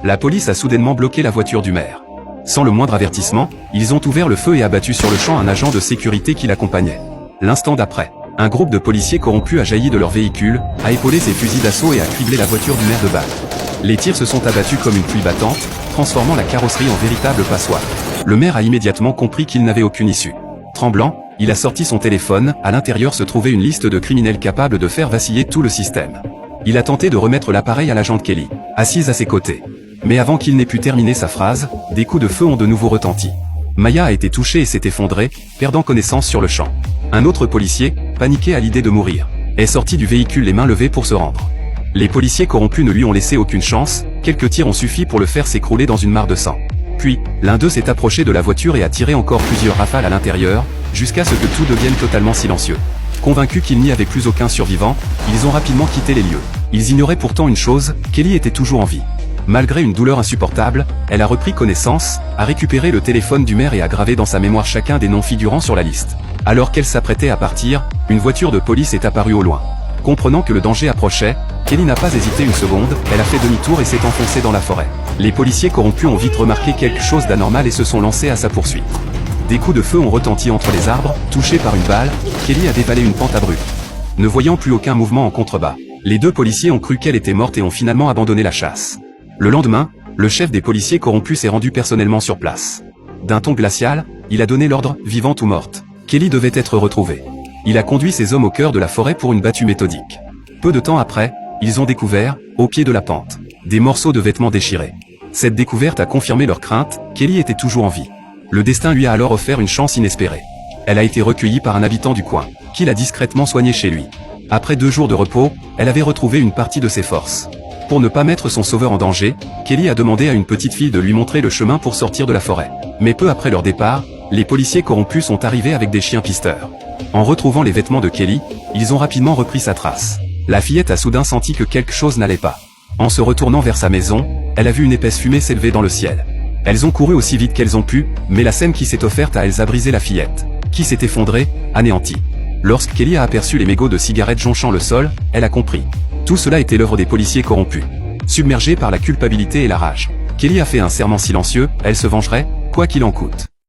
La police a soudainement bloqué la voiture du maire. Sans le moindre avertissement, ils ont ouvert le feu et abattu sur le champ un agent de sécurité qui l'accompagnait. L'instant d'après, un groupe de policiers corrompus a jailli de leur véhicule, a épaulé ses fusils d'assaut et a criblé la voiture du maire de balles. Les tirs se sont abattus comme une pluie battante, transformant la carrosserie en véritable passoire. Le maire a immédiatement compris qu'il n'avait aucune issue. Tremblant, il a sorti son téléphone, à l'intérieur se trouvait une liste de criminels capables de faire vaciller tout le système. Il a tenté de remettre l'appareil à l'agent Kelly, assise à ses côtés. Mais avant qu'il n'ait pu terminer sa phrase, des coups de feu ont de nouveau retenti. Maya a été touchée et s'est effondrée, perdant connaissance sur le champ. Un autre policier, paniqué à l'idée de mourir, est sorti du véhicule les mains levées pour se rendre. Les policiers corrompus ne lui ont laissé aucune chance, quelques tirs ont suffi pour le faire s'écrouler dans une mare de sang. Puis, l'un d'eux s'est approché de la voiture et a tiré encore plusieurs rafales à l'intérieur, jusqu'à ce que tout devienne totalement silencieux. Convaincus qu'il n'y avait plus aucun survivant, ils ont rapidement quitté les lieux. Ils ignoraient pourtant une chose, Kelly était toujours en vie. Malgré une douleur insupportable, elle a repris connaissance, a récupéré le téléphone du maire et a gravé dans sa mémoire chacun des noms figurant sur la liste. Alors qu'elle s'apprêtait à partir, une voiture de police est apparue au loin. Comprenant que le danger approchait, Kelly n'a pas hésité une seconde, elle a fait demi-tour et s'est enfoncée dans la forêt. Les policiers corrompus ont vite remarqué quelque chose d'anormal et se sont lancés à sa poursuite. Des coups de feu ont retenti entre les arbres, touché par une balle, Kelly a dévalé une pente abrupte. Ne voyant plus aucun mouvement en contrebas, les deux policiers ont cru qu'elle était morte et ont finalement abandonné la chasse. Le lendemain, le chef des policiers corrompus s'est rendu personnellement sur place. D'un ton glacial, il a donné l'ordre, vivante ou morte. Kelly devait être retrouvée. Il a conduit ses hommes au cœur de la forêt pour une battue méthodique. Peu de temps après, ils ont découvert, au pied de la pente, des morceaux de vêtements déchirés. Cette découverte a confirmé leur crainte, Kelly était toujours en vie. Le destin lui a alors offert une chance inespérée. Elle a été recueillie par un habitant du coin, qui l'a discrètement soignée chez lui. Après 2 jours de repos, elle avait retrouvé une partie de ses forces. Pour ne pas mettre son sauveur en danger, Kelly a demandé à une petite fille de lui montrer le chemin pour sortir de la forêt. Mais peu après leur départ, les policiers corrompus sont arrivés avec des chiens pisteurs. En retrouvant les vêtements de Kelly, ils ont rapidement repris sa trace. La fillette a soudain senti que quelque chose n'allait pas. En se retournant vers sa maison, elle a vu une épaisse fumée s'élever dans le ciel. Elles ont couru aussi vite qu'elles ont pu, mais la scène qui s'est offerte à elles a brisé la fillette, qui s'est effondrée, anéantie. Lorsque Kelly a aperçu les mégots de cigarettes jonchant le sol, elle a compris. Tout cela était l'œuvre des policiers corrompus. Submergée par la culpabilité et la rage, Kelly a fait un serment silencieux, elle se vengerait, quoi qu'il en coûte.